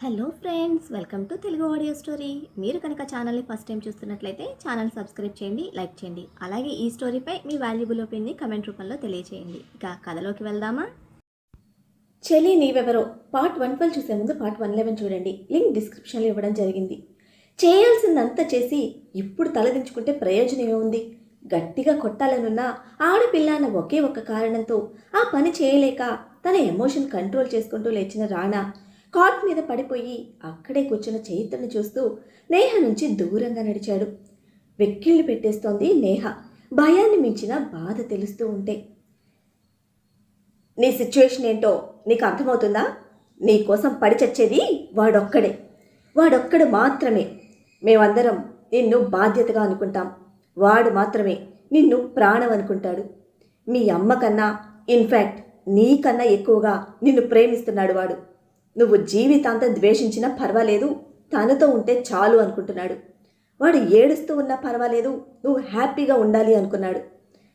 Hello friends, welcome to Telugu audio story. మీరు కనుక ఛానల్ని ఫస్ట్ టైం చూస్తున్నట్లయితే ఛానల్ సబ్స్క్రైబ్ చేయండి, లైక్ చేయండి. అలాగే ఈ స్టోరీపై మీ వాల్యుబుల్ ఒపీనియన్ని కమెంట్ రూపంలో తెలియజేయండి. ఇక కథలోకి వెళ్దామా? చెలి నీవెవరో పార్ట్ 112 చూసే ముందు పార్ట్ 111 చూడండి. లింక్ డిస్క్రిప్షన్లో ఇవ్వడం జరిగింది. చేయాల్సిందంతా చేసి ఇప్పుడు తలదించుకుంటే ప్రయోజనం ఏముంది? గట్టిగా కొట్టాలనున్న ఆడపిల్ల అన్న ఒకే ఒక్క కారణంతో ఆ పని చేయలేక తన ఎమోషన్ కంట్రోల్ చేసుకుంటూ లేచిన రాణా కాట్ మీద పడిపోయి అక్కడే కూర్చున్న చైత్రను చూస్తూ నేహ నుంచి దూరంగా నడిచాడు. వెక్కిళ్ళు పెట్టేస్తోంది నేహ, భయాన్ని మించిన బాధ తెలుస్తూ ఉంటే. నీ సిచ్యువేషన్ ఏంటో నీకు అర్థమవుతుందా? నీ కోసం పడి చచ్చేది వాడొక్కడు మాత్రమే. మేమందరం నిన్ను బాధ్యతగా అనుకుంటాం, వాడు మాత్రమే నిన్ను ప్రాణం అనుకుంటాడు. మీ అమ్మ కన్నా, ఇన్ఫ్యాక్ట్ నీకన్నా ఎక్కువగా నిన్ను ప్రేమిస్తున్నాడు వాడు. నువ్వు జీవితాంతం ద్వేషించినా పర్వాలేదు, తనతో ఉంటే చాలు అనుకుంటున్నాడు. వాడు ఏడుస్తూ ఉన్నా పర్వాలేదు, నువ్వు హ్యాపీగా ఉండాలి అనుకున్నాడు.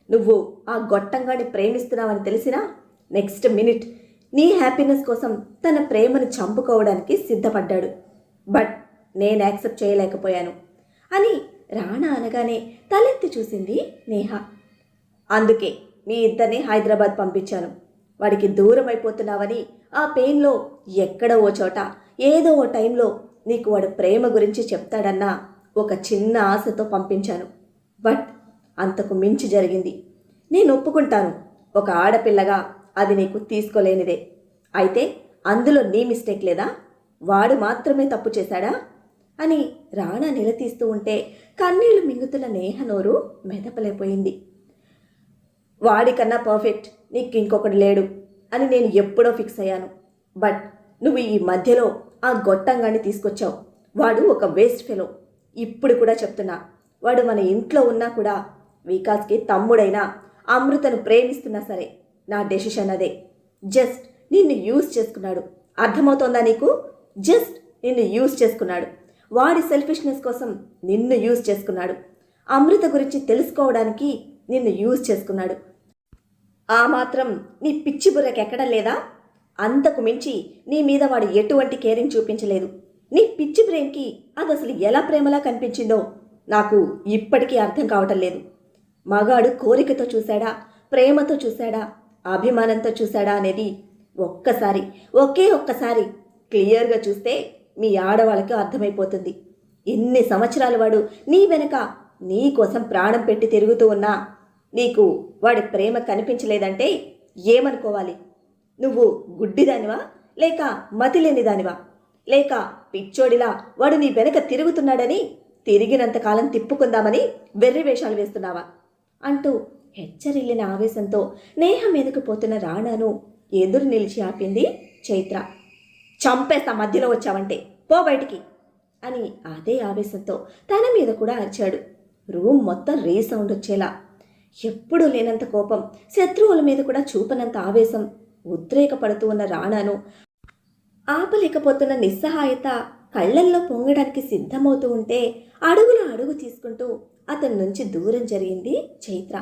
నువ్వు ఆ గొట్టంగాని ప్రేమిస్తున్నావని తెలిసినా నెక్స్ట్ మినిట్ నీ హ్యాపీనెస్ కోసం తన ప్రేమను చంపుకోవడానికి సిద్ధపడ్డాడు. బట్ నేను యాక్సెప్ట్ చేయలేకపోయాను అని రాణా అనగానే తలెత్తి చూసింది నేహ. అందుకే మీ ఇద్దరిని హైదరాబాద్ పంపించాను. వాడికి దూరం అయిపోతున్నావని ఆ పెయిన్లో ఎక్కడో ఓ చోట ఏదో ఓ టైంలో నీకు వాడు ప్రేమ గురించి చెప్తాడన్న ఒక చిన్న ఆశతో పంపించాను. బట్ అంతకు మించి జరిగింది. నేను ఒప్పుకుంటాను, ఒక ఆడపిల్లగా అది నీకు తీసుకోలేనిదే. అయితే అందులో నీ మిస్టేక్ లేదా? వాడు మాత్రమే తప్పు చేశాడా అని రాణా నిలదీస్తూ ఉంటే కన్నీళ్లు మింగుతున్న నేహ నోరు మెదపలేకపోయింది. వాడికన్నా పర్ఫెక్ట్ నీకు ఇంకొకటి లేడు అని నేను ఎప్పుడో ఫిక్స్ అయ్యాను. బట్ నువ్వు ఈ మధ్యలో ఆ గొట్టంగాన్ని తీసుకొచ్చావు. వాడు ఒక వేస్ట్ ఫెలో. ఇప్పుడు కూడా చెప్తున్నా, వాడు మన ఇంట్లో ఉన్నా కూడా వికాస్కి తమ్ముడైనా అమృతను ప్రేమిస్తున్నా సరే నా డెసిషన్ అదే. జస్ట్ నిన్ను యూజ్ చేసుకున్నాడు. అర్థమవుతోందా నీకు? జస్ట్ నిన్ను యూజ్ చేసుకున్నాడు. వాడి సెల్ఫిష్నెస్ కోసం నిన్ను యూజ్ చేసుకున్నాడు. అమృత గురించి తెలుసుకోవడానికి నిన్ను యూజ్ చేసుకున్నాడు. ఆ మాత్రం నీ పిచ్చి బుర్రకి ఎక్కడం లేదా? అంతకు మించి నీ మీద వాడు ఎటువంటి కేరింగ్ చూపించలేదు. నీ పిచ్చి బ్రెయిన్కి అది అసలు ఎలా ప్రేమలా కనిపించిందో నాకు ఇప్పటికీ అర్థం కావటం లేదు. మగాడు కోరికతో చూశాడా, ప్రేమతో చూశాడా, అభిమానంతో చూశాడా అనేది ఒకే ఒక్కసారి క్లియర్గా చూస్తే మీ ఆడవాళ్ళకి అర్థమైపోతుంది. ఎన్ని సంవత్సరాలు వాడు నీ వెనక నీ కోసం ప్రాణం పెట్టి తిరుగుతూ ఉన్నా నీకు వాడి ప్రేమ కనిపించలేదంటే ఏమనుకోవాలి? నువ్వు గుడ్డిదానివా, లేక మతిలేనిదానివా, లేక పిచ్చోడిలా వాడు నీ వెనక తిరుగుతున్నాడని తిరిగినంతకాలం తిప్పుకుందామని వెర్రి వేషాలు వేస్తున్నావా అంటూ హెచ్చరిల్లిన ఆవేశంతో నేహ మీదకు పోతున్న రాణాను ఎదురు నిలిచి ఆపింది చైత్ర. చంపేస్తా మధ్యలో వచ్చావంటే, పో బయటికి అని అదే ఆవేశంతో తన మీద కూడా అరిచాడు. రూమ్ మొత్తం రీసౌండ్ వచ్చేలా. ఎప్పుడూ లేనంత కోపం, శత్రువుల మీద కూడా చూపనంత ఆవేశం ఉద్రేకపడుతూ ఉన్న రాణాను ఆపలేకపోతున్న నిస్సహాయత కళ్ళల్లో పొంగడానికి సిద్ధమవుతూ ఉంటే అడుగు తీసుకుంటూ అతని నుంచి దూరం జరిగింది చైత్ర.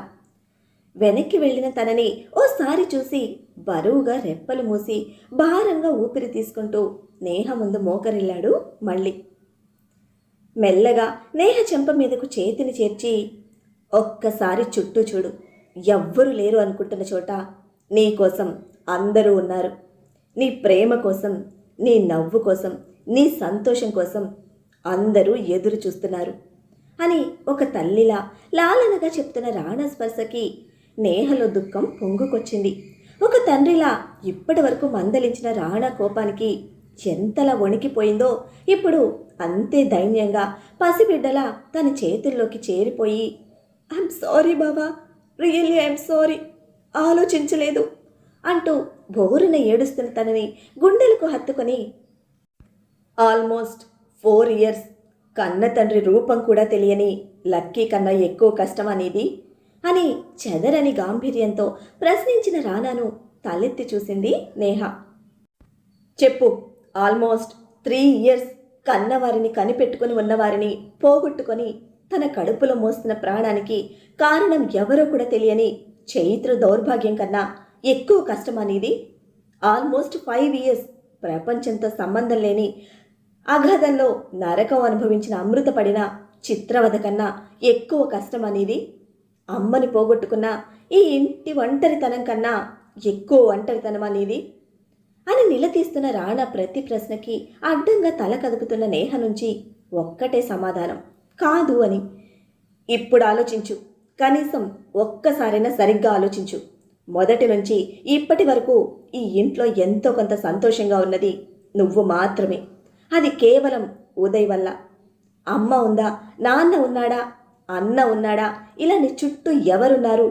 వెనక్కి వెళ్ళిన తనని ఓసారి చూసి బరువుగా రెప్పలు మూసి భారంగా ఊపిరి తీసుకుంటూ నేహ ముందు మోకరిల్లాడు మళ్ళీ. మెల్లగా నేహ చెంప మీదకు చేతిని చేర్చి, ఒక్కసారి చుట్టూ చూడు. ఎవ్వరూ లేరు అనుకుంటున్న చోట నీ కోసం అందరూ ఉన్నారు. నీ ప్రేమ కోసం, నీ నవ్వు కోసం, నీ సంతోషం కోసం అందరూ ఎదురు చూస్తున్నారు అని ఒక తల్లిలా లాలనగా చెప్తున్న రాణా స్పర్శకి నేహలో దుఃఖం పొంగుకొచ్చింది. ఒక తండ్రిలా ఇప్పటి వరకు మందలించిన రాణా కోపానికి ఎంతలా వణికిపోయిందో ఇప్పుడు అంతే దైన్యంగా పసిబిడ్డలా తన చేతుల్లోకి చేరిపోయి, ఐఎమ్ సారీ బాబా, రియల్లీ ఐఎమ్ సారీ, ఆలోచించలేదు అంటూ బోరున ఏడుస్తున్న తనని గుండెలకు హత్తుకొని, ఆల్మోస్ట్ 4 years కన్న తండ్రి రూపం కూడా తెలియని లక్కీ కన్నా ఎక్కువ కష్టం అనేది అని చెదరని గాంభీర్యంతో ప్రశ్నించిన రానాను తలెత్తి చూసింది నేహ. చెప్పు, ఆల్మోస్ట్ 3 years కన్నవారిని కనిపెట్టుకుని ఉన్నవారిని పోగొట్టుకొని తన కడుపులో మోస్తున్న ప్రాణానికి కారణం ఎవరో కూడా తెలియని చైత్ర దౌర్భాగ్యం కన్నా ఎక్కువ కష్టం అనేది. ఆల్మోస్ట్ 5 years ప్రపంచంతో సంబంధం లేని అగాధంలో నరకం అనుభవించిన అమృత పడిన చిత్రవధ కన్నా ఎక్కువ కష్టం అనేది అమ్మని పోగొట్టుకున్న ఈ ఇంటి ఒంటరితనం కన్నా ఎక్కువ ఒంటరితనం అనేది అని నిలదీస్తున్న రాణా ప్రతి ప్రశ్నకి అడ్డంగా తల కదుపుతున్న నేహ నుంచి ఒక్కటే సమాధానం, కాదు అని. ఇప్పుడు ఆలోచించు, కనీసం ఒక్కసారైనా సరిగ్గా ఆలోచించు. మొదటి నుంచి ఇప్పటి వరకు ఈ ఇంట్లో ఎంతో కొంత సంతోషంగా ఉన్నది నువ్వు మాత్రమే. అది కేవలం ఉదయ్ వల్ల. అమ్మ ఉందా, నాన్న ఉన్నాడా, అన్న ఉన్నాడా, ఇలా నీ చుట్టూ ఎవరున్నారు,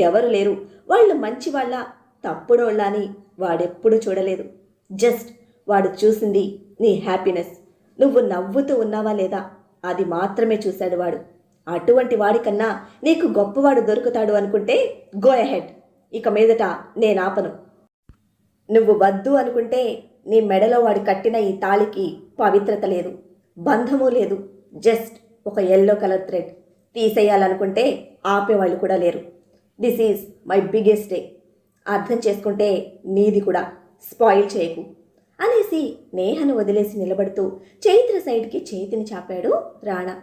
ఎవరు లేరు, వాళ్ళు మంచివాళ్ళ తప్పుడోళ్ళ అని వాడెప్పుడు చూడలేదు. జస్ట్ వాడు చూసింది నీ హ్యాపీనెస్. నువ్వు నవ్వుతూ ఉన్నావా లేదా అది మాత్రమే చూశాడు వాడు. అటువంటి వాడికన్నా నీకు గొప్పవాడు దొరుకుతాడు అనుకుంటే గో అహెడ్. ఇక మీదట నేనాపను. నువ్వు వద్దు అనుకుంటే నీ మెడలో వాడు కట్టిన ఈ తాళికి పవిత్రత లేదు, బంధము లేదు. జస్ట్ ఒక ఎల్లో కలర్ థ్రెడ్. తీసేయాలనుకుంటే ఆపేవాళ్ళు కూడా లేరు. This is my biggest day. అర్థం చేసుకుంటే నీది కూడా. స్పాయిల్ చేయకు అనేసి నేహను వదిలేసి నిలబడుతూ చైత్ర సైడ్కి చేతిని చాపాడు రాణా.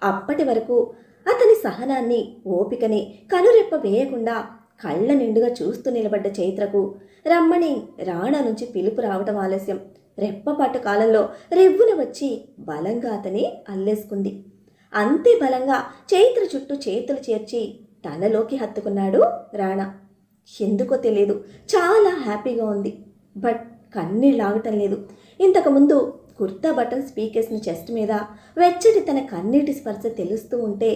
అప్పటి వరకు అతని సహనాన్ని, ఓపికని కనురెప్ప వేయకుండా కళ్ళ నిండుగా చూస్తూ నిలబడ్డ చైత్రకు రమ్మని రాణా నుంచి పిలుపు రావటం ఆలస్యం. రెప్పపాటు కాలంలో రెవ్వున వచ్చి బలంగా అతని అల్లేసుకుంది. అంతే బలంగా చైత్ర చుట్టూ చేతులు చేర్చి తనలోకి హత్తుకున్నాడు రాణా. ఎందుకో తెలియదు, చాలా హ్యాపీగా ఉంది. బట్ కన్నీళ్ళు ఆగటం లేదు. ఇంతకుముందు కుర్తా బటన్స్ పీకేసిన చెస్ట్ మీద వెచ్చటి తన కన్నీటి స్పర్శ తెలుస్తూ ఉంటే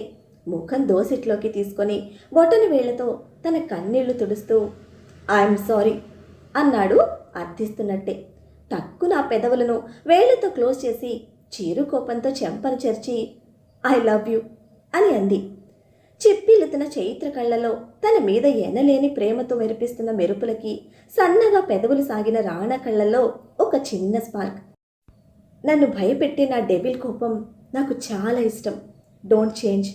ముఖం దోసిట్లోకి తీసుకొని బొటన వేళ్లతో తన కన్నీళ్లు తుడుస్తూ ఐఎమ్ సారీ అన్నాడు అర్థిస్తున్నట్టే. టక్కున ఆ పెదవులను వేళ్లతో క్లోజ్ చేసి చీరు కోపంతో చెంపను చెరిచి ఐ లవ్ యూ అని అంది. చిప్పిల్లుతున్న చైత్ర కళ్ళలో తన మీద ఎనలేని ప్రేమతో మెరిపిస్తున్న మెరుపులకి సన్నగా పెదవులు సాగిన రాణా కళ్ళల్లో ఒక చిన్న స్పార్క్. నన్ను భయపెట్టే నా డెవిల్ కోపం నాకు చాలా ఇష్టం. Don't change,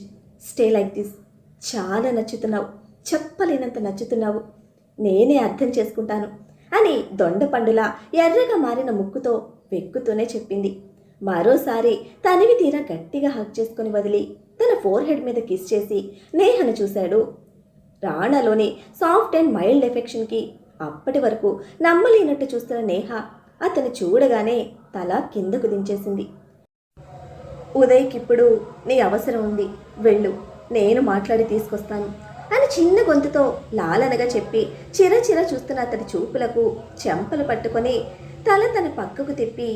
stay like this. చాలా నచ్చుతున్నావు, చెప్పలేనంత నచ్చుతున్నావు. నేనే అర్థం చేసుకుంటాను అని దొండపండులా ఎర్రగా మారిన ముక్కుతో వెక్కుతూనే చెప్పింది. మరోసారి తనివి తీరా గట్టిగా హగ్ చేసుకుని వదిలి తన ఫోర్ హెడ్ మీద కిస్ చేసి నేహను చూశాడు. రాణాలోని సాఫ్ట్ అండ్ మైల్డ్ ఎఫెక్షన్కి అప్పటి వరకు నమ్మలేనట్టు చూస్తున్న నేహ అతను చూడగానే తల కిందకు దించేసింది. ఉదయ్కిప్పుడు నీ అవసరం ఉంది, వెళ్ళు, నేను మాట్లాడి తీసుకొస్తాను అని చిన్న గొంతుతో లాలనగా చెప్పి చిరచిర చూస్తున్న అతడి చూపులకు చెంపలు పట్టుకొని తల తన పక్కకు తిప్పి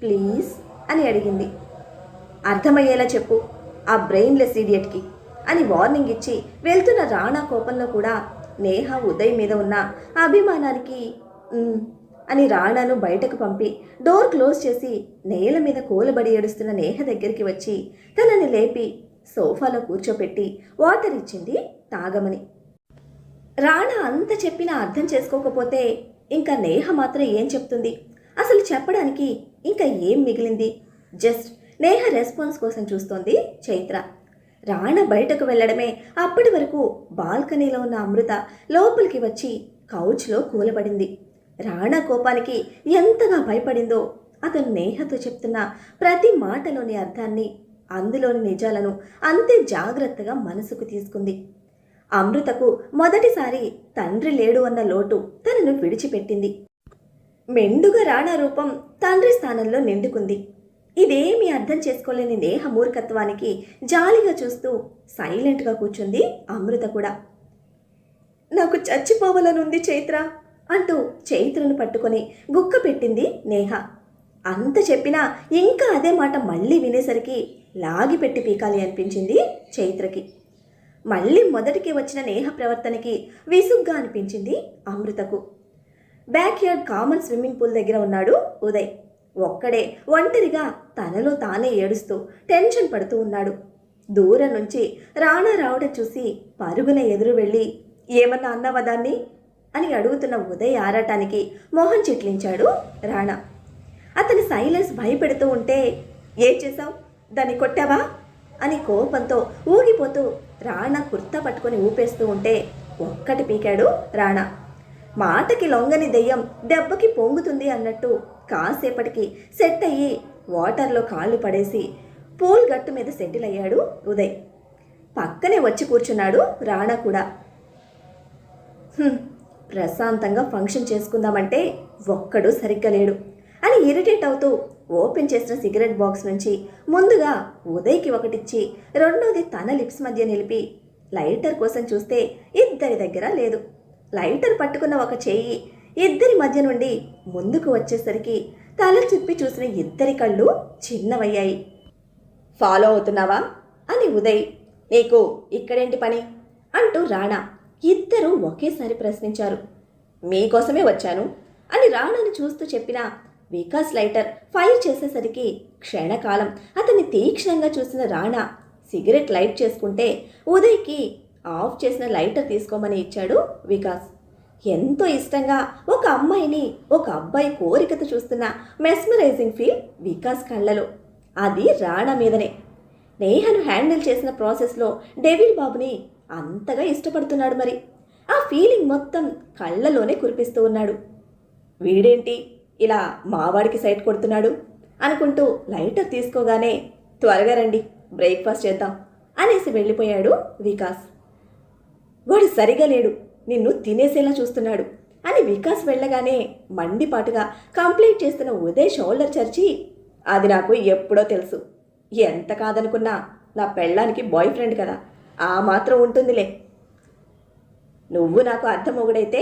ప్లీజ్ అని అడిగింది. అర్థమయ్యేలా చెప్పు ఆ బ్రెయిన్లెస్ ఇడియట్కి అని వార్నింగ్ ఇచ్చి వెళ్తున్న రాణా కోపంలో కూడా నేహ ఉదయ్ మీద ఉన్న అభిమానానికి అని రాణాను బయటకు పంపి డోర్ క్లోజ్ చేసి నేల మీద కూలబడి ఏడుస్తున్న నేహ దగ్గరికి వచ్చి తనని లేపి సోఫాలో కూర్చోపెట్టి వాటర్ ఇచ్చింది తాగమని. రాణా అంత చెప్పినా అర్థం చేసుకోకపోతే ఇంకా నేహ మాత్రం ఏం చెప్తుంది? అసలు చెప్పడానికి ఇంకా ఏం మిగిలింది? జస్ట్ నేహ రెస్పాన్స్ కోసం చూస్తోంది చైత్ర. రాణా బయటకు వెళ్ళడమే అప్పటి వరకు బాల్కనీలో ఉన్న అమృత లోపలికి వచ్చి కౌచ్లో కూలబడింది. రాణా కోపానికి ఎంతగా భయపడిందో అతను నేహతో చెప్తున్న ప్రతి మాటలోని అర్థాన్ని, అందులోని నిజాలను అంతే జాగ్రత్తగా మనసుకు తీసుకుంది. అమృతకు మొదటిసారి తండ్రి లేడు అన్న లోటు తనను విడిచిపెట్టింది. మెండుగా రాణా రూపం తండ్రి స్థానంలో నిండుకుంది. ఇదేమీ అర్థం చేసుకోలేని నేహ మూర్ఖత్వానికి జాలిగా చూస్తూ సైలెంట్గా కూర్చుంది అమృత కూడా. నాకు చచ్చిపోవాలనుంది చైత్ర అంటూ చైత్రను పట్టుకొని గుక్క పెట్టింది నేహ. అంత చెప్పినా ఇంకా అదే మాట మళ్ళీ వినేసరికి లాగిపెట్టి పీకాలి అనిపించింది చైత్రకి. మళ్ళీ మొదటికి వచ్చిన నేహ ప్రవర్తనకి విసుగ్గా అనిపించింది అమృతకు. Backyard common swimming pool దగ్గర ఉన్నాడు ఉదయ్. ఒక్కడే ఒంటరిగా తనలో తానే ఏడుస్తూ టెన్షన్ పడుతూ ఉన్నాడు. దూరం నుంచి రాణా రావడం చూసి పరుగున ఎదురు వెళ్ళి ఏమన్నా అన్నావా దాన్ని అని అడుగుతున్న ఉదయ్ ఆరాటానికి మొహం చిట్లించాడు రాణా. అతని సైలెన్స్ భయపెడుతూ ఉంటే ఏం చేశావు, దాన్ని కొట్టావా అని కోపంతో ఊగిపోతూ రాణా కుర్తా పట్టుకొని ఊపేస్తూ ఉంటే ఒక్కటి పీకాడు రాణా. మాటకి లొంగని దెయ్యం దెబ్బకి పొంగుతుంది అన్నట్టు కాసేపటికి సెట్ అయ్యి వాటర్లో కాళ్ళు పడేసి పూల్ గట్టు మీద సెటిల్ అయ్యాడు ఉదయ్. పక్కనే వచ్చి కూర్చున్నాడు రాణా కూడా. ప్రశాంతంగా ఫంక్షన్ చేసుకుందామంటే ఒక్కడు సరిగ్గా లేడు అని ఇరిటేట్ అవుతూ ఓపెన్ చేసిన సిగరెట్ బాక్స్ నుంచి ముందుగా ఉదయ్కి ఒకటిచ్చి రెండోది తన లిప్స్ మధ్య నిలిపి లైటర్ కోసం చూస్తే ఇద్దరి దగ్గర లేదు. లైటర్ పట్టుకున్న ఒక చెయ్యి ఇద్దరి మధ్య నుండి ముందుకు వచ్చేసరికి తల తిప్పి చూసిన ఇద్దరి కళ్ళు చిన్నవయ్యాయి. ఫాలో అవుతున్నావా అని ఉదయ్. నీకు ఇక్కడేంటి పని అంటూ రాణా ఇద్దరూ ఒకేసారి ప్రశ్నించారు. మీకోసమే వచ్చాను అని రాణాని చూస్తూ చెప్పిన వికాస్ లైటర్ ఫైర్ చేసేసరికి క్షణకాలం అతన్ని తీక్షణంగా చూసిన రాణా సిగరెట్ లైట్ చేసుకుంటే ఉదయ్కి ఆఫ్ చేసిన లైటర్ తీసుకోమని ఇచ్చాడు వికాస్. ఎంతో ఇష్టంగా ఒక అమ్మాయిని ఒక అబ్బాయి కోరికతో చూస్తున్న మెస్మరైజింగ్ ఫీల్ వికాస్ కళ్ళలో. అది రాణా మీదనే. నేహను హ్యాండిల్ చేసిన ప్రాసెస్లో డెవిల్ బాబుని అంతగా ఇష్టపడుతున్నాడు. మరి ఆ ఫీలింగ్ మొత్తం కళ్ళలోనే కురిపిస్తూ ఉన్నాడు. వీడేంటి ఇలా మావాడికి సైట్ కొడుతున్నాడు అనుకుంటూ లైటర్ తీసుకోగానే త్వరగా రండి బ్రేక్ఫాస్ట్ చేద్దాం అనేసి వెళ్ళిపోయాడు వికాస్. వాడు సరిగా లేడు, నిన్ను తినేసేలా చూస్తున్నాడు అని వికాస్ వెళ్ళగానే మండిపాటుగా కంప్లైంట్ చేస్తున్న ఉదయ్ షోల్డర్ చర్చి, అది నాకు ఎప్పుడో తెలుసు, ఎంత కాదనుకున్నా నా పెళ్ళానికి బాయ్ ఫ్రెండ్ కదా, ఆ మాత్రం ఉంటుందిలే. నువ్వు నాకు అర్థం మొగుడైతే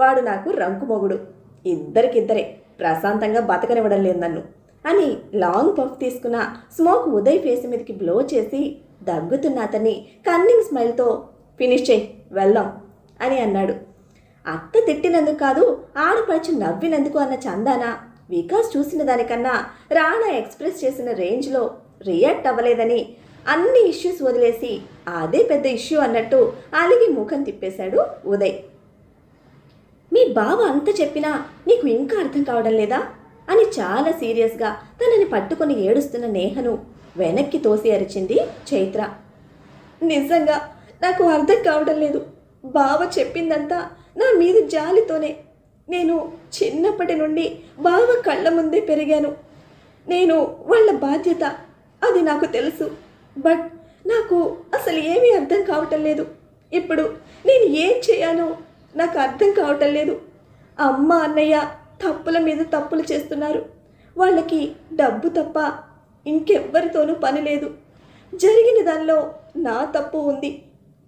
వాడు నాకు రంకు మొగుడు, ఇద్దరికిద్దరే, ప్రశాంతంగా బతకనివ్వడం లేదు నన్ను అని లాంగ్ పఫ్ తీసుకున్న స్మోక్ ఉదయ్ ఫేస్ మీదకి బ్లో చేసి దగ్గుతున్న అతన్ని కన్నింగ్ స్మైల్తో ఫినిష్ చేయి వెళ్దాం అని అన్నాడు. అత్త తిట్టినందుకు కాదు, ఆడపడుచు నవ్వినందుకు అన్న చందాన వికాస్ చూసిన దానికన్నా రాణా ఎక్స్ప్రెస్ చేసిన రేంజ్లో రియాక్ట్ అవ్వలేదని అన్ని ఇష్యూస్ వదిలేసి అదే పెద్ద ఇష్యూ అన్నట్టు అలిగి ముఖం తిప్పేశాడు ఉదయ్. మీ బావ అంత చెప్పినా నీకు ఇంకా అర్థం కావడం లేదా అని చాలా సీరియస్గా తనని పట్టుకొని ఏడుస్తున్న నేహను వెనక్కి తోసి అరిచింది చైత్ర. నిజంగా నాకు అర్థం కావడం లేదు. బావ చెప్పిందంతా నా మీద జాలితోనే. నేను చిన్నప్పటి నుండి బావ కళ్ళ ముందే పెరిగాను. నేను వాళ్ళ బాధ్యత, అది నాకు తెలుసు. బట్ నాకు అసలు ఏమీ అర్థం కావటం లేదు. ఇప్పుడు నేను ఏం చేయాలో నాకు అర్థం కావటం లేదు. అమ్మ అన్నయ్య తప్పుల మీద తప్పులు చేస్తున్నారు. వాళ్ళకి డబ్బు తప్ప ఇంకెవ్వరితోనూ పని లేదు. జరిగిన దానిలో నా తప్పు ఉంది.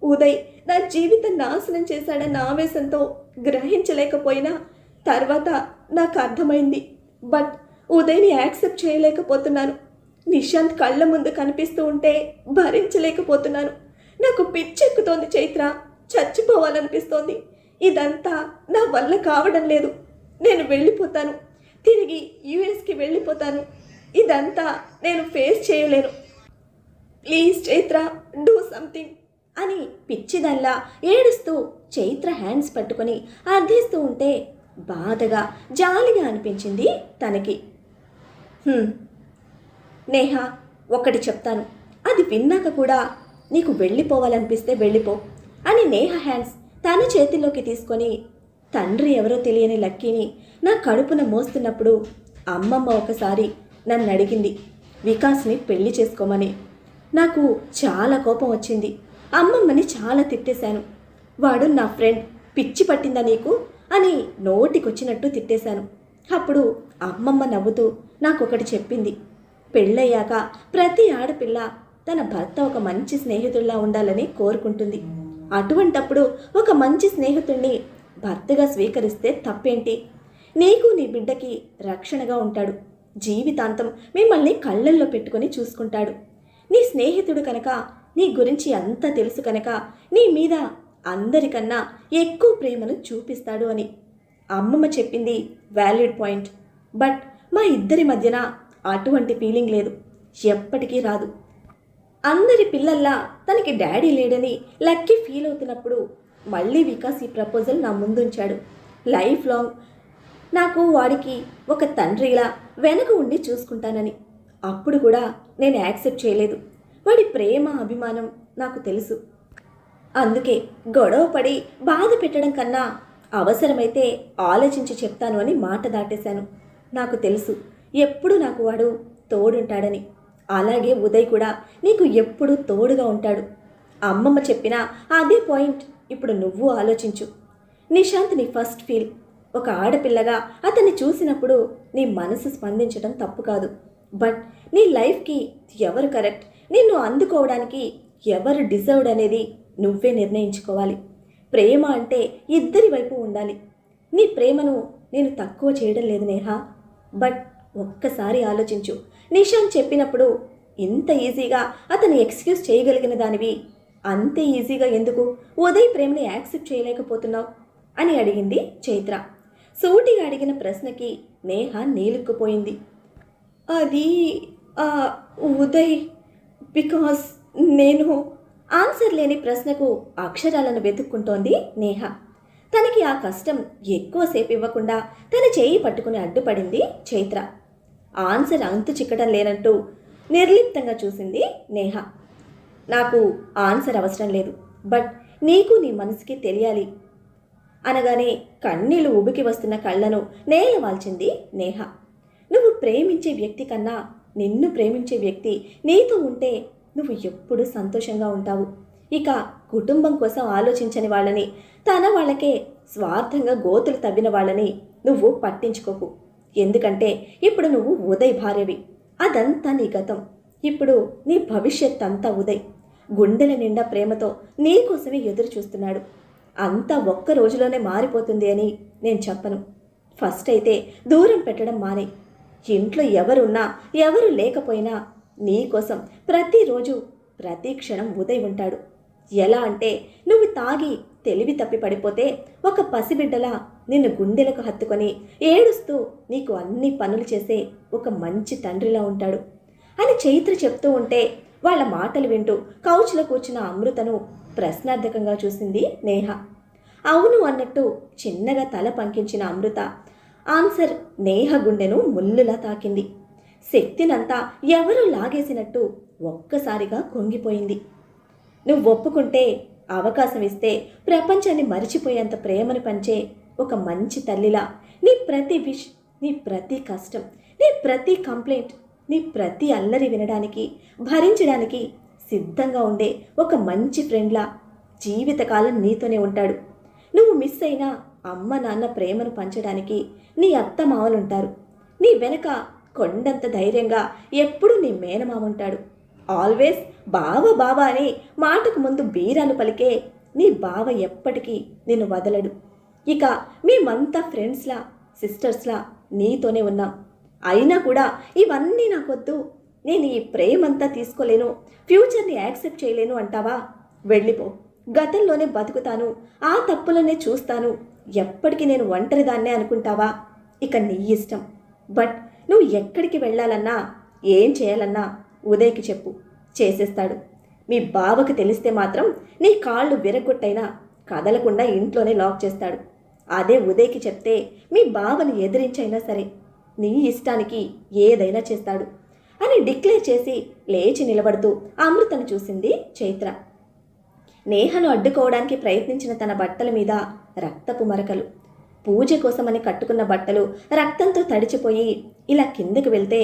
ఉదయ్ నా జీవితం నాశనం చేశాడన్న ఆవేశంతో గ్రహించలేకపోయినా తర్వాత నాకు అర్థమైంది. బట్ ఉదయ్ని యాక్సెప్ట్ చేయలేకపోతున్నాను. నిశాంత్ కళ్ళ ముందు కనిపిస్తూ ఉంటే భరించలేకపోతున్నాను. నాకు పిచ్చెక్కుతోంది చైత్ర, చచ్చిపోవాలనిపిస్తోంది. ఇదంతా నా వల్ల కావడం లేదు. నేను వెళ్ళిపోతాను, తిరిగి యుఎస్కి వెళ్ళిపోతాను. ఇదంతా నేను ఫేస్ చేయలేను. ప్లీజ్ చైత్ర, డూ సంథింగ్ అని పిచ్చిదల్లా ఏడుస్తూ చైత్ర హ్యాండ్స్ పట్టుకొని అర్థిస్తూ ఉంటే బాధగా జాలిగా అనిపించింది తనకి. నేహ, ఒకటి చెప్తాను, అది విన్నాక కూడా నీకు వెళ్ళిపోవాలనిపిస్తే వెళ్ళిపో అని నేహ హ్యాండ్స్ తన చేతిలోకి తీసుకొని తండ్రి ఎవరో తెలియని లక్కీని నా కడుపున మోస్తున్నప్పుడు అమ్మమ్మ ఒకసారి నన్ను అడిగింది వికాస్ని పెళ్లి చేసుకోమని. నాకు చాలా కోపం వచ్చింది. అమ్మమ్మని చాలా తిట్టేశాను. వాడు నా ఫ్రెండ్, పిచ్చి పట్టిందా నీకు అని నోటికొచ్చినట్టు తిట్టేశాను. అప్పుడు అమ్మమ్మ నవ్వుతూ నాకొకటి చెప్పింది. పెళ్ళయ్యాక ప్రతి ఆడపిల్ల తన భర్త ఒక మంచి స్నేహితుడిలా ఉండాలని కోరుకుంటుంది. అటువంటప్పుడు ఒక మంచి స్నేహితుడిని భర్తగా స్వీకరిస్తే తప్పేంటి? నీకు నీ బిడ్డకి రక్షణగా ఉంటాడు. జీవితాంతం మిమ్మల్ని కళ్ళల్లో పెట్టుకొని చూసుకుంటాడు. నీ స్నేహితుడు కనుక నీ గురించి అంతా తెలుసు కనుక నీ మీద అందరికన్నా ఎక్కువ ప్రేమను చూపిస్తాడు అని. అమ్మమ్మ చెప్పింది వ్యాలిడ్ పాయింట్. బట్ మా ఇద్దరి మధ్యన అటువంటి ఫీలింగ్ లేదు, ఎప్పటికీ రాదు. అందరి పిల్లల్లా తనకి డాడీ లేడని లక్కీ ఫీల్ అవుతున్నప్పుడు మళ్ళీ వికాస్ ఈ ప్రపోజల్ నా ముందుంచాడు. లైఫ్ లాంగ్ నాకు వాడికి ఒక తండ్రిలా వెనక ఉండి చూసుకుంటానని. అప్పుడు కూడా నేను యాక్సెప్ట్ చేయలేదు. వాడి ప్రేమ అభిమానం నాకు తెలుసు. అందుకే గొడవ పడి బాధ పెట్టడం కన్నా అవసరమైతే ఆలోచించి చెప్తాను అని మాట దాటేశాను. నాకు తెలుసు ఎప్పుడు నాకు వాడు తోడుంటాడని. అలాగే ఉదయ్ కూడా నీకు ఎప్పుడూ తోడుగా ఉంటాడు. అమ్మమ్మ చెప్పిన అదే పాయింట్ ఇప్పుడు నువ్వు ఆలోచించు. నిశాంత్ నీ ఫస్ట్ ఫీల్. ఒక ఆడపిల్లగా అతన్ని చూసినప్పుడు నీ మనసు స్పందించడం తప్పు కాదు. బట్ నీ లైఫ్కి ఎవరు కరెక్ట్, నిన్ను అందుకోవడానికి ఎవరు డిజర్వ్డ్ అనేది నువ్వే నిర్ణయించుకోవాలి. ప్రేమ అంటే ఇద్దరి వైపు ఉండాలి. నీ ప్రేమను నేను తక్కువ చేయడం లేదు నేహా. బట్ ఒక్కసారి ఆలోచించు. నిశాంత్ చెప్పినప్పుడు ఇంత ఈజీగా అతన్ని ఎక్స్క్యూజ్ చేయగలిగిన దానివి అంతే ఈజీగా ఎందుకు ఉదయ్ ప్రేమని యాక్సెప్ట్ చేయలేకపోతున్నావు అని అడిగింది చైత్ర. సూటిగా అడిగిన ప్రశ్నకి నేహ నీలుక్కుపోయింది. అది ఉదయ్ బికాస్ నేను ఆన్సర్ లేని ప్రశ్నకు అక్షరాలను వెతుక్కుంటోంది నేహ. తనకి ఆ కష్టం ఎక్కువసేపు ఇవ్వకుండా తన చేయి పట్టుకుని అడ్డుపడింది చైత్ర. ఆన్సర్ అంతు చిక్కడం లేనట్టు నిర్లిప్తంగా చూసింది నేహ. నాకు ఆన్సర్ అవసరం లేదు, బట్ నీకు నీ మనసుకి తెలియాలి అనగానే కన్నీళ్లు ఉబికి వస్తున్న కళ్ళను నేల వాల్చింది నేహ. నువ్వు ప్రేమించే వ్యక్తి కన్నా నిన్ను ప్రేమించే వ్యక్తి నీతో ఉంటే నువ్వు ఎప్పుడూ సంతోషంగా ఉంటావు. ఇక కుటుంబం కోసం ఆలోచించని వాళ్ళని, తన వాళ్ళకే స్వార్థంగా గోతులు తవ్విన వాళ్ళని నువ్వు పట్టించుకోకు. ఎందుకంటే ఇప్పుడు నువ్వు ఉదయ్ భార్యవి. అదంతా నీ గతం. ఇప్పుడు నీ భవిష్యత్ అంతా ఉదయ్ గుండెల నిండా ప్రేమతో నీకోసమే ఎదురు చూస్తున్నాడు. అంతా ఒక్క రోజులోనే మారిపోతుంది అని నేను చెప్పను. ఫస్ట్ అయితే దూరం పెట్టడం మానే. ఇంట్లో ఎవరున్నా ఎవరు లేకపోయినా నీకోసం ప్రతిరోజు ప్రతి క్షణం ఉదయ్ ఉంటాడు. ఎలా అంటే నువ్వు తాగి తెలివి తప్పి పడిపోతే ఒక పసిబిడ్డలా నిన్ను గుండెలకు హత్తుకొని ఏడుస్తూ నీకు అన్ని పనులు చేసే ఒక మంచి తండ్రిలా ఉంటాడు అని చైత్ర చెప్తూ ఉంటే వాళ్ళ మాటలు వింటూ కౌచ్లో కూర్చున్న అమృతను ప్రశ్నార్థకంగా చూసింది నేహ. అవును అన్నట్టు చిన్నగా తల పంకించిన అమృత ఆన్సర్ నేహ గుండెను ముల్లులా తాకింది. శక్తినంతా ఎవరూ లాగేసినట్టు ఒక్కసారిగా కుంగిపోయింది. నువ్వు ఒప్పుకుంటే, అవకాశం ఇస్తే ప్రపంచాన్ని మరిచిపోయేంత ప్రేమను పంచే ఒక మంచి తల్లిలా నీ ప్రతి విష్, నీ ప్రతి కష్టం, నీ ప్రతి కంప్లైంట్, నీ ప్రతి అల్లరి వినడానికి భరించడానికి సిద్ధంగా ఉండే ఒక మంచి ఫ్రెండ్లా జీవితకాలం నీతోనే ఉంటాడు. నువ్వు మిస్ అయినా అమ్మ నాన్న ప్రేమను పంచడానికి నీ అత్త మావలుంటారు. నీ వెనక కొండంత ధైర్యంగా ఎప్పుడూ నీ మేనమామ ఉంటాడు. ఆల్వేస్ బావ బావ అని మాటకు ముందు బీరాలు పలికే నీ బావ ఎప్పటికీ నిన్ను వదలడు. ఇక మేమంతా ఫ్రెండ్స్లా సిస్టర్స్లా నీతోనే ఉన్నాం. అయినా కూడా ఇవన్నీ నాకొద్దు, నేను ఈ ప్రేమంతా తీసుకోలేను, ఫ్యూచర్ని యాక్సెప్ట్ చేయలేను అంటావా? వెళ్ళిపో. గతంలోనే బతుకుతాను, ఆ తప్పులనే చూస్తాను, ఎప్పటికీ నేను ఒంటరిదాన్నే అనుకుంటావా? ఇక నీ ఇష్టం. బట్ నువ్వు ఎక్కడికి వెళ్ళాలన్నా ఏం చేయాలన్నా ఉదయ్కి చెప్పు, చేసేస్తాడు. మీ బావకు తెలిస్తే మాత్రం నీ కాళ్ళు విరగొట్టైనా కదలకుండా ఇంట్లోనే లాక్ చేస్తాడు. అదే ఉదయ్కి చెప్తే మీ బావని ఎదిరించైనా సరే నీ ఇష్టానికి ఏదైనా చేస్తాడు అని డిక్లేర్ చేసి లేచి నిలబడుతూ అమృతను చూసింది చైత్ర. నేహను అడ్డుకోవడానికి ప్రయత్నించిన తన బట్టల మీద రక్తపు మరకలు. పూజ కోసమని కట్టుకున్న బట్టలు రక్తంతో తడిచిపోయి ఇలా కిందకు వెళ్తే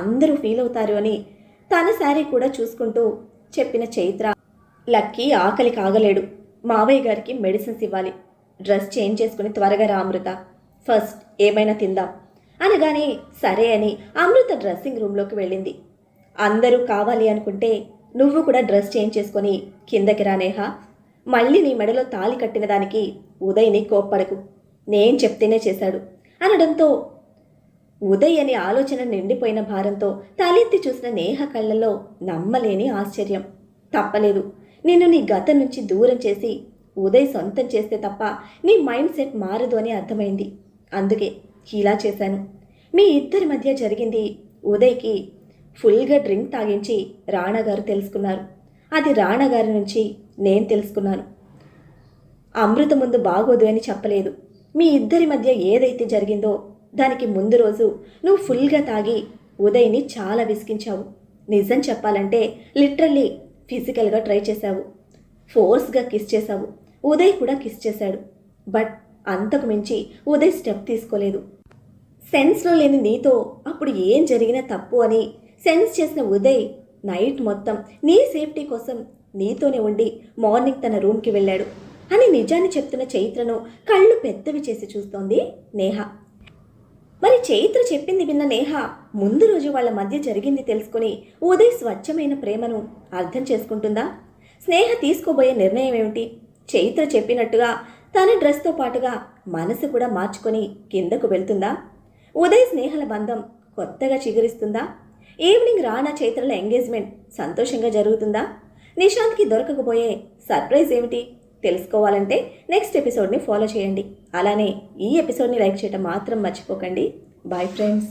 అందరూ ఫీల్ అవుతారు అని తన శారీ కూడా చూసుకుంటూ చెప్పిన చైత్ర, లక్కీ ఆకలి కాగలేడు, మావయ్య గారికి మెడిసిన్స్ ఇవ్వాలి, డ్రెస్ చేంజ్ చేసుకుని త్వరగా రా అమృత, ఫస్ట్ ఏమైనా తిందాం అనగానే సరే అని అమృత డ్రెస్సింగ్ రూమ్లోకి వెళ్ళింది. అందరూ కావాలి అనుకుంటే నువ్వు కూడా డ్రెస్ చేంజ్ చేసుకొని కిందకి రా నేహ. మళ్ళీ నీ మెడలో తాళి కట్టిన దానికి ఉదయ్ని కోప్పడకు, నేను చెప్తేనే చేశాడు అనడంతో ఉదయ్ అని ఆలోచన నిండిపోయిన భారంతో తలెత్తి చూసిన నేహ కళ్ళల్లో నమ్మలేని ఆశ్చర్యం. తప్పలేదు, నిన్ను నీ గతం నుంచి దూరం చేసి ఉదయ్ సొంతం చేస్తే తప్ప నీ మైండ్ సెట్ మారదు అని అర్థమైంది. అందుకే ఇలా చేశాను. మీ ఇద్దరి మధ్య జరిగింది ఉదయ్కి ఫుల్గా డ్రింక్ తాగించి రాణాగారు తెలుసుకున్నారు. అది రాణాగారి నుంచి నేను తెలుసుకున్నాను. అమృత ముందు బాగోదు అని చెప్పలేదు. మీ ఇద్దరి మధ్య ఏదైతే జరిగిందో దానికి ముందు రోజు నువ్వు ఫుల్గా తాగి ఉదయ్ని చాలా విసిగించావు. నిజం చెప్పాలంటే లిటరల్లీ ఫిజికల్గా ట్రై చేశావు, ఫోర్స్గా కిస్ చేశావు. ఉదయ్ కూడా కిస్ చేశాడు. బట్ అంతకు మించి ఉదయ్ స్టెప్ తీసుకోలేదు. సెన్స్లో లేని నీతో అప్పుడు ఏం జరిగినా తప్పు అని సెన్స్ చేసిన ఉదయ్ నైట్ మొత్తం నీ సేఫ్టీ కోసం నీతోనే ఉండి మార్నింగ్ తన రూమ్కి వెళ్ళాడు అని నిజాన్ని చెప్తున్న చైత్రను కళ్ళు పెద్దవి చేసి చూస్తోంది నేహ. మరి చైత్ర చెప్పింది విన్న నేహ ముందు రోజు వాళ్ళ మధ్య జరిగింది తెలుసుకుని ఉదయ్ స్వచ్ఛమైన ప్రేమను అర్థం చేసుకుంటుందా? స్నేహ తీసుకోబోయే నిర్ణయం ఏమిటి? చైత్ర చెప్పినట్టుగా తన డ్రెస్తో పాటుగా మనసు కూడా మార్చుకొని కిందకు వెళ్తుందా? ఉదయ్ స్నేహల బంధం కొత్తగా చిగురిస్తుందా? ఈవినింగ్ రానా చైత్రల ఎంగేజ్మెంట్ సంతోషంగా జరుగుతుందా? నిశాంత్కి దొరకకపోయే సర్ప్రైజ్ ఏమిటి? తెలుసుకోవాలంటే నెక్స్ట్ ఎపిసోడ్ని ఫాలో చేయండి. అలానే ఈ ఎపిసోడ్ని లైక్ చేయడం మాత్రం మర్చిపోకండి. Bye friends.